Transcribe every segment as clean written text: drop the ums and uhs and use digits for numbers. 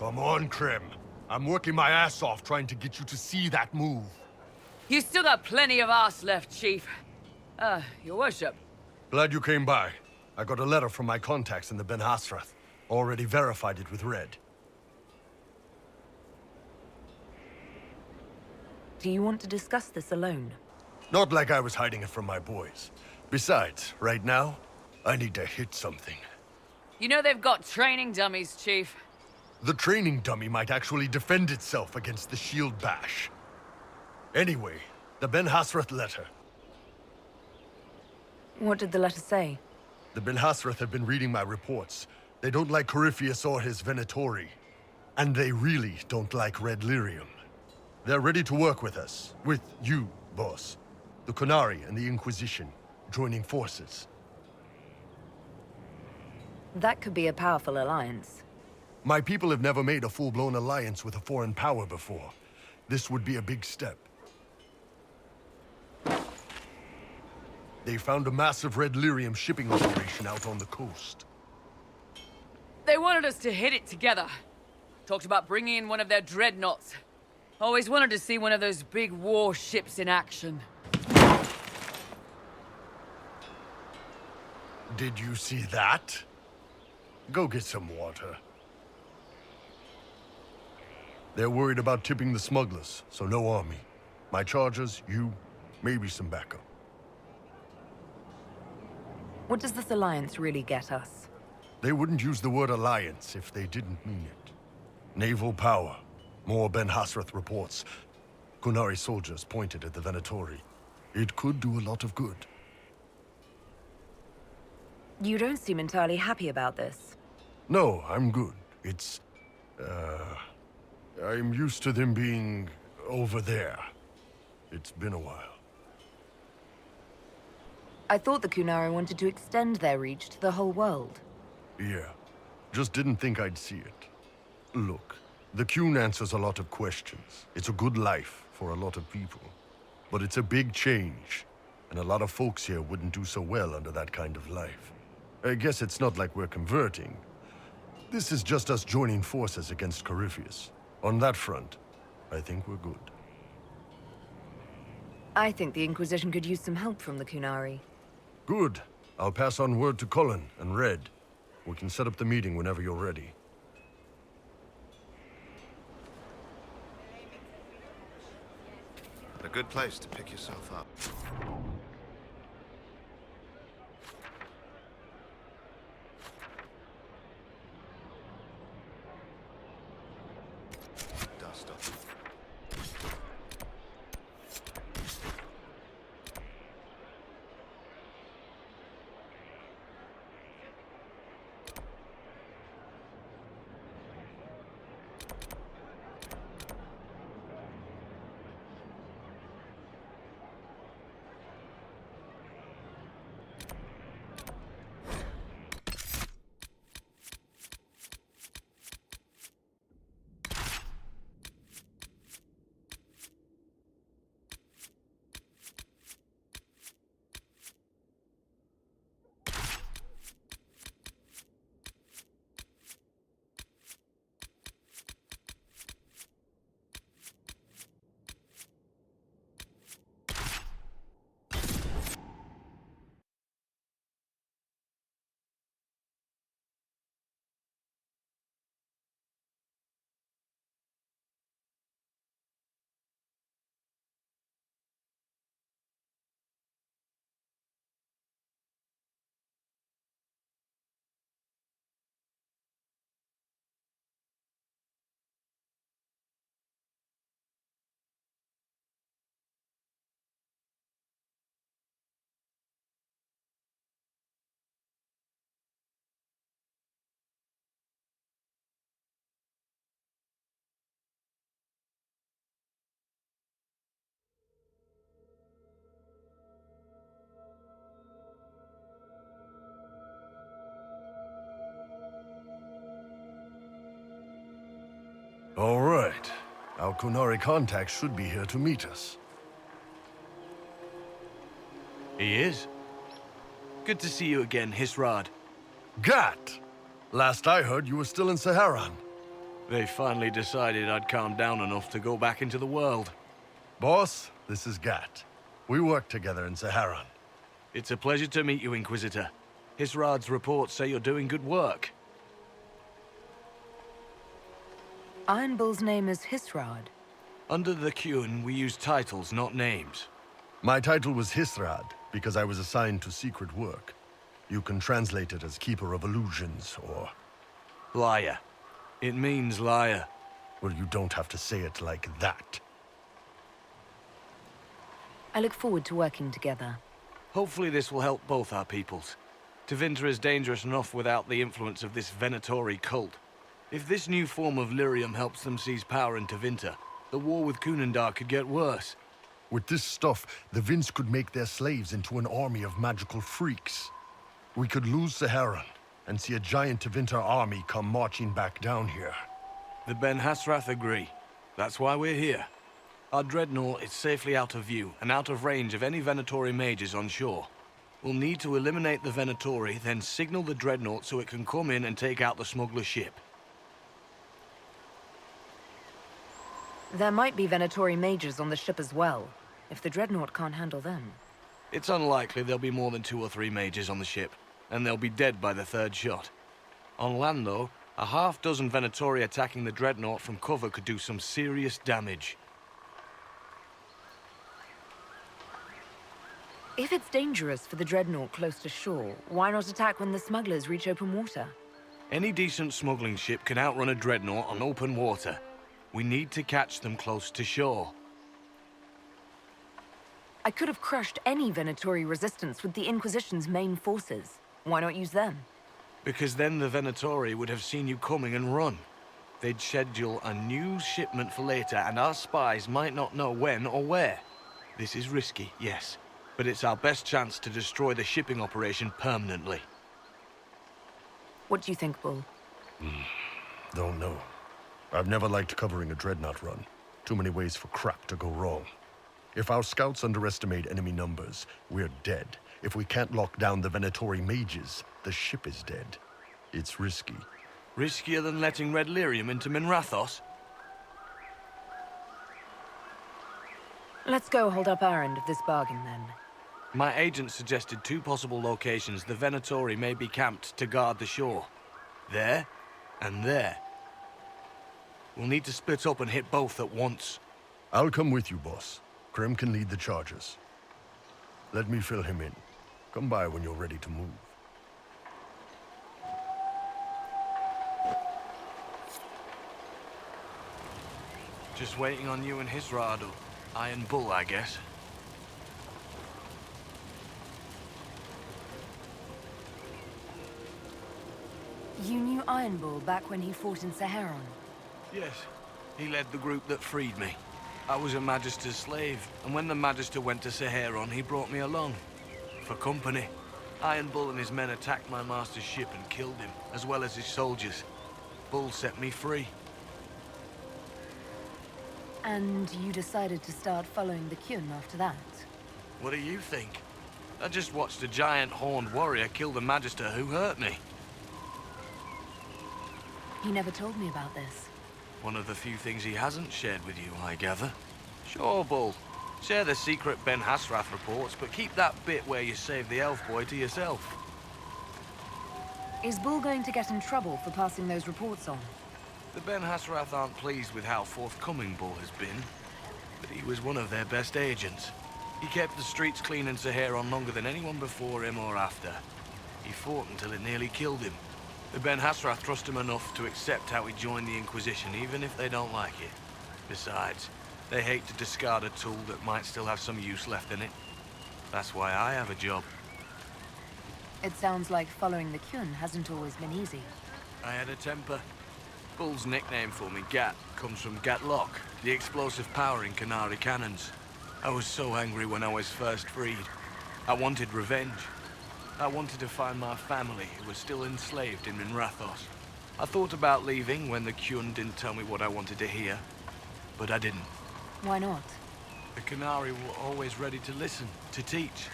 Come on, Krem. I'm working my ass off trying to get you to see that move. You still got plenty of arse left, Chief. Your worship. Glad you came by. I got a letter from my contacts in the Ben Hasrath. Already verified it with Red. Do you want to discuss this alone? Not like I was hiding it from my boys. Besides, right now, I need to hit something. You know they've got training dummies, Chief. The training dummy might actually defend itself against the shield bash. Anyway, the Ben Hasrath letter. What did the letter say? The Ben Hasrath have been reading my reports. They don't like Corypheus or his Venatori. And they really don't like Red Lyrium. They're ready to work with us. With you, boss. The Qunari and the Inquisition, joining forces. That could be a powerful alliance. My people have never made a full-blown alliance with a foreign power before. This would be a big step. They found a massive Red Lyrium shipping operation out on the coast. They wanted us to hit it together. Talked about bringing in one of their dreadnoughts. Always wanted to see one of those big warships in action. Did you see that? Go get some water. They're worried about tipping the smugglers, so no army. My chargers, you, maybe some backup. What does this alliance really get us? They wouldn't use the word alliance if they didn't mean it. Naval power. More Ben Hasrath reports. Qunari soldiers pointed at the Venatori. It could do a lot of good. You don't seem entirely happy about this. No, I'm good. It's... I'm used to them being over there. It's been a while. I thought the Qunari wanted to extend their reach to the whole world. Yeah. Just didn't think I'd see it. Look, the Qun answers a lot of questions. It's a good life for a lot of people. But it's a big change, and a lot of folks here wouldn't do so well under that kind of life. I guess it's not like we're converting. This is just us joining forces against Corypheus. On that front, I think we're good. I think the Inquisition could use some help from the Qunari. Good. I'll pass on word to Cullen and Red. We can set up the meeting whenever you're ready. A good place to pick yourself up. Dust off. All right. Our Qunari contact should be here to meet us. He is. Good to see you again, Hisrad. Gat! Last I heard, you were still in Saharan. They finally decided I'd calmed down enough to go back into the world. Boss, this is Gat. We worked together in Saharan. It's a pleasure to meet you, Inquisitor. Hisrad's reports say you're doing good work. Iron Bull's name is Hisrad. Under the Qun, we use titles, not names. My title was Hisrad because I was assigned to secret work. You can translate it as Keeper of Illusions, or... Liar. It means liar. Well, you don't have to say it like that. I look forward to working together. Hopefully this will help both our peoples. Tevinter is dangerous enough without the influence of this Venatori cult. If this new form of lyrium helps them seize power in Tevinter, the war with Kunandar could get worse. With this stuff, the Vince could make their slaves into an army of magical freaks. We could lose Saharan and see a giant Tevinter army come marching back down here. The Ben Hasrath agree. That's why we're here. Our dreadnought is safely out of view and out of range of any Venatori mages on shore. We'll need to eliminate the Venatori, then signal the dreadnought so it can come in and take out the smuggler ship. There might be Venatori mages on the ship as well, if the Dreadnought can't handle them. It's unlikely there'll be more than 2 or 3 mages on the ship, and they'll be dead by the 3rd shot. On land, though, a half-dozen Venatori attacking the dreadnought from cover could do some serious damage. If it's dangerous for the Dreadnought close to shore, why not attack when the smugglers reach open water? Any decent smuggling ship can outrun a dreadnought on open water. We need to catch them close to shore. I could have crushed any Venatori resistance with the Inquisition's main forces. Why not use them? Because then the Venatori would have seen you coming and run. They'd schedule a new shipment for later, and our spies might not know when or where. This is risky, yes, but it's our best chance to destroy the shipping operation permanently. What do you think, Bull? Don't know. I've never liked covering a dreadnought run. Too many ways for crap to go wrong. If our scouts underestimate enemy numbers, we're dead. If we can't lock down the Venatori mages, the ship is dead. It's risky. Riskier than letting Red Lyrium into Minrathos? Let's go hold up our end of this bargain, then. My agent suggested 2 possible locations the Venatori may be camped to guard the shore. There, and there. We'll need to split up and hit both at once. I'll come with you, boss. Krim can lead the charges. Let me fill him in. Come by when you're ready to move. Just waiting on you and Hisrad, or Iron Bull, I guess. You knew Iron Bull back when he fought in Saharan? Yes, he led the group that freed me. I was a Magister's slave, and when the Magister went to Saharan, he brought me along. For company. Iron Bull and his men attacked my master's ship and killed him, as well as his soldiers. Bull set me free. And you decided to start following the Qun after that? What do you think? I just watched a giant horned warrior kill the Magister who hurt me. He never told me about this. One of the few things he hasn't shared with you, I gather. Sure, Bull. Share the secret Ben Hasrath reports, but keep that bit where you saved the elf boy to yourself. Is Bull going to get in trouble for passing those reports on? The Ben Hasrath aren't pleased with how forthcoming Bull has been, but he was one of their best agents. He kept the streets clean in Saharan longer than anyone before him or after. He fought until it nearly killed him. The Ben Hasrath trust him enough to accept how he joined the Inquisition, even if they don't like it. Besides, they hate to discard a tool that might still have some use left in it. That's why I have a job. It sounds like following the Qun hasn't always been easy. I had a temper. Bull's nickname for me, Gat, comes from Gatlock, the explosive power in Canary cannons. I was so angry when I was first freed. I wanted revenge. I wanted to find my family, who was still enslaved in Minrathos. I thought about leaving when the Qun didn't tell me what I wanted to hear, but I didn't. Why not? The Canary were always ready to listen, to teach.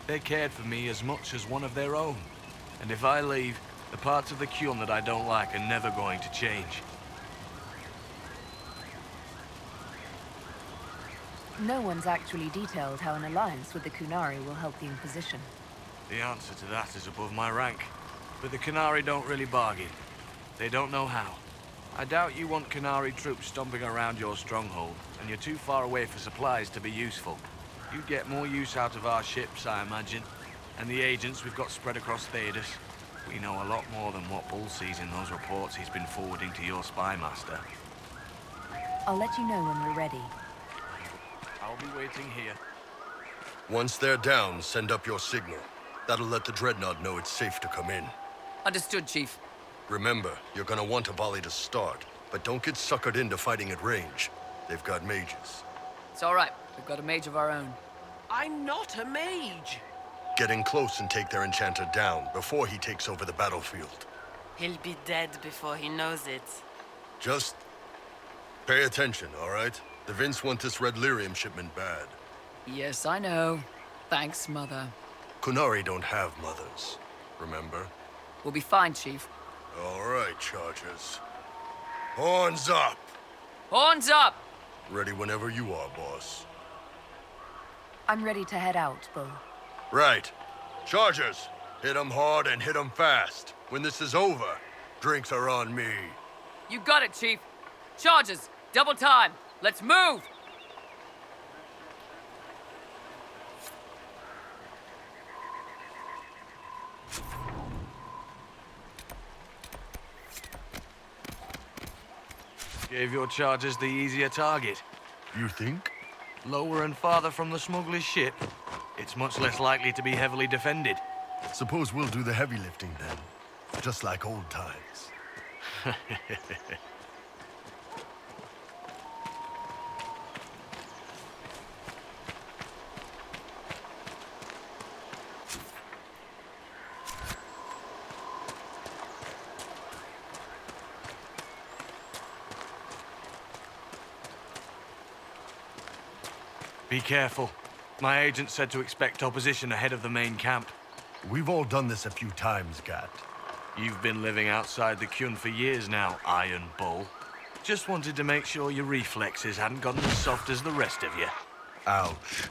They cared for me as much as one of their own. And if I leave, the parts of the Qun that I don't like are never going to change. No one's actually detailed how an alliance with the Kunari will help the Inquisition. The answer to that is above my rank. But the Kunari don't really bargain. They don't know how. I doubt you want Kunari troops stomping around your stronghold, and you're too far away for supplies to be useful. You'd get more use out of our ships, I imagine. And the agents we've got spread across Thedas. We know a lot more than what Bull sees in those reports he's been forwarding to your spy master. I'll let you know when we're ready. I'll be waiting here. Once they're down, send up your signal. That'll let the Dreadnought know it's safe to come in. Understood, Chief. Remember, you're gonna want a volley to start, but don't get suckered into fighting at range. They've got mages. It's all right. We've got a mage of our own. I'm not a mage. Get in close and take their enchanter down before he takes over the battlefield. He'll be dead before he knows it. Just pay attention, all right? The Vince want this red lyrium shipment bad. Yes, I know. Thanks, Mother. Kunari don't have mothers, remember? We'll be fine, Chief. All right, Chargers. Horns up! Horns up! Ready whenever you are, boss. I'm ready to head out, Bull. Right. Chargers, hit 'em hard and hit 'em fast. When this is over, drinks are on me. You got it, Chief. Charges, double time. Let's move! Gave your charges the easier target. You think? Lower and farther from the smuggler's ship, it's much less likely to be heavily defended. Suppose we'll do the heavy lifting then. Just like old times. Be careful. My agent said to expect opposition ahead of the main camp. We've all done this a few times, Gat. You've been living outside the Kyun for years now, Iron Bull. Just wanted to make sure your reflexes hadn't gotten as soft as the rest of you. Ouch.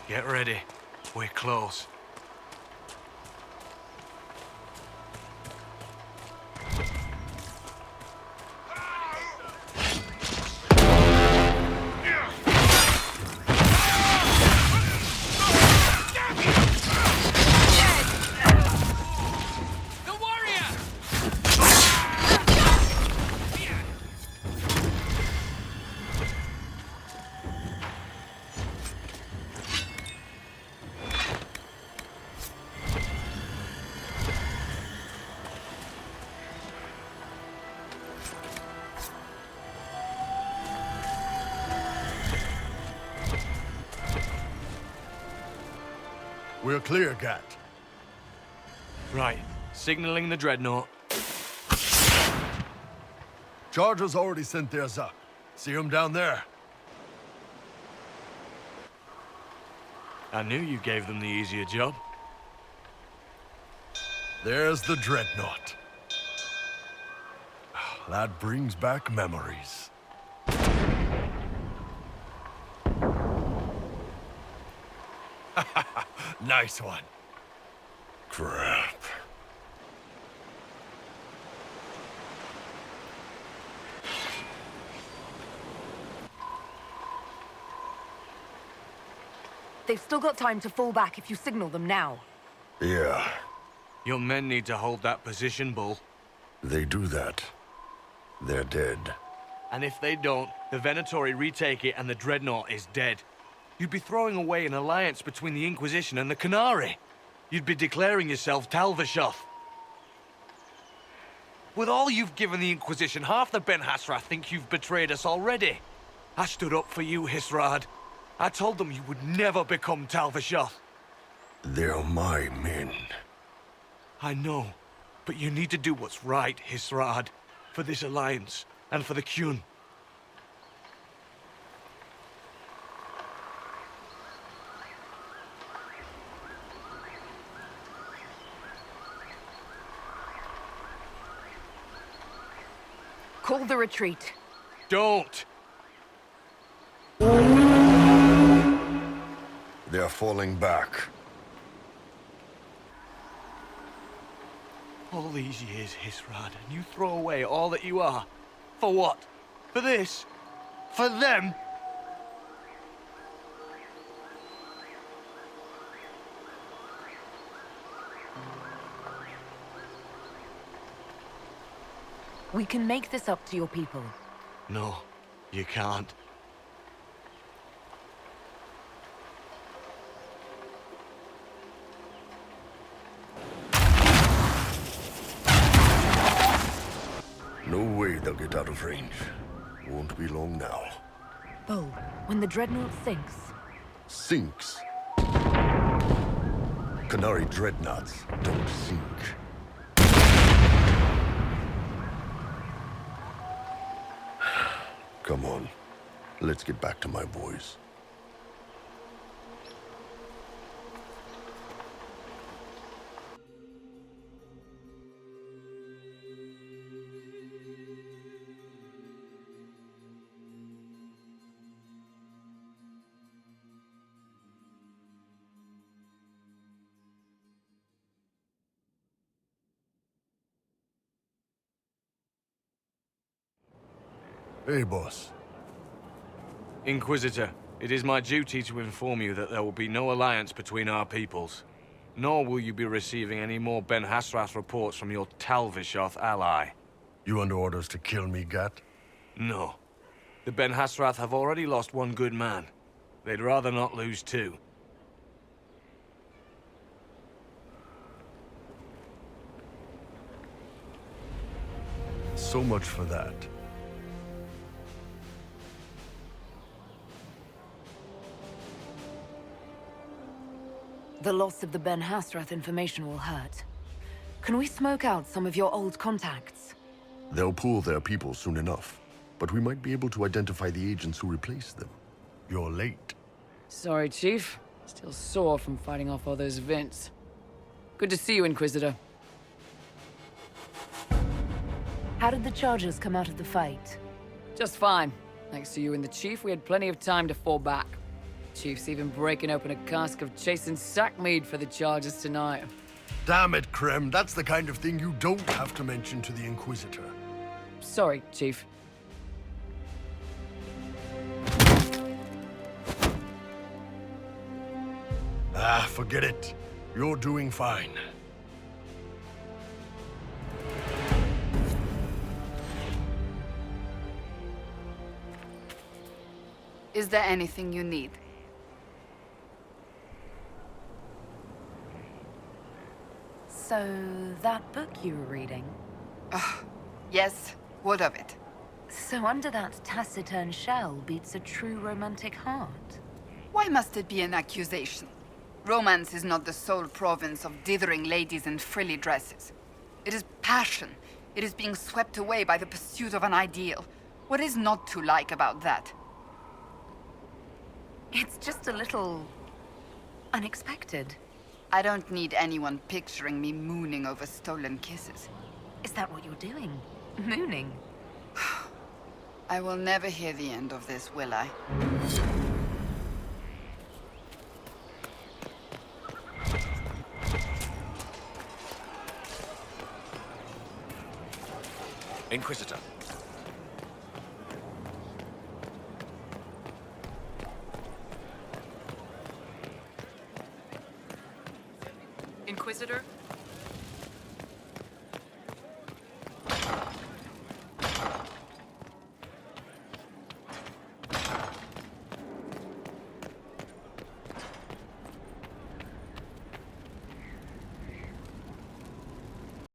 Get ready. We're close. We're clear, Gat. Right. Signaling the Dreadnought. Chargers already sent theirs up. See 'em down there? I knew you gave them the easier job. There's the Dreadnought. That brings back memories. Nice one. Crap. They've still got time to fall back if you signal them now. Yeah, Your men need to hold that position, Bull. they do that. They're dead. And if they don't, the Venatori retake it and the Dreadnought is dead. You'd be throwing away an alliance between the Inquisition and the Kunari. You'd be declaring yourself Talvashoth. With all you've given the Inquisition, half the Ben Hasrath think you've betrayed us already. I stood up for you, Hisrad. I told them you would never become Talvishoth. They're my men. I know, but you need to do what's right, Hisrad. For this alliance, and for the Qun. Call the retreat. Don't! They're falling back. All these years, Hisrad, and you throw away all that you are. For what? For this? For them? We can make this up to your people. No, you can't. No way they'll get out of range. Won't be long now. Bo, when the dreadnought sinks, Sinks. Canary dreadnoughts don't sink. Come on. Let's get back to my boys. Hey, boss. Inquisitor, it is my duty to inform you that there will be no alliance between our peoples. Nor will you be receiving any more Ben Hasrath reports from your Talvishoth ally. You under orders to kill me, Gat? No. The Ben Hasrath have already lost one good man. They'd rather not lose two. So much for that. the loss of the Ben Hasrath information will hurt. Can we smoke out some of your old contacts? They'll pool their people soon enough, but we might be able to identify the agents who replaced them. You're late. Sorry, Chief. Still sore from fighting off all those vents. Good to see you, Inquisitor. How did the Chargers come out of the fight? Just fine. Thanks to you and the Chief, we had plenty of time to fall back. Chief's even breaking open a cask of chastened sackmead for the Chargers tonight. Damn it, Krem. That's the kind of thing you don't have to mention to the Inquisitor. Sorry, Chief. Ah, forget it. You're doing fine. Is there anything you need? So, that book you were reading? Yes, what of it? So under that taciturn shell beats a true romantic heart. Why must it be an accusation? Romance is not the sole province of dithering ladies in frilly dresses. It is passion. It is being swept away by the pursuit of an ideal. What is not to like about that? It's just a little... unexpected. I don't need anyone picturing me mooning over stolen kisses. Is that what you're doing? Mooning? I will never hear the end of this, will I? Inquisitor,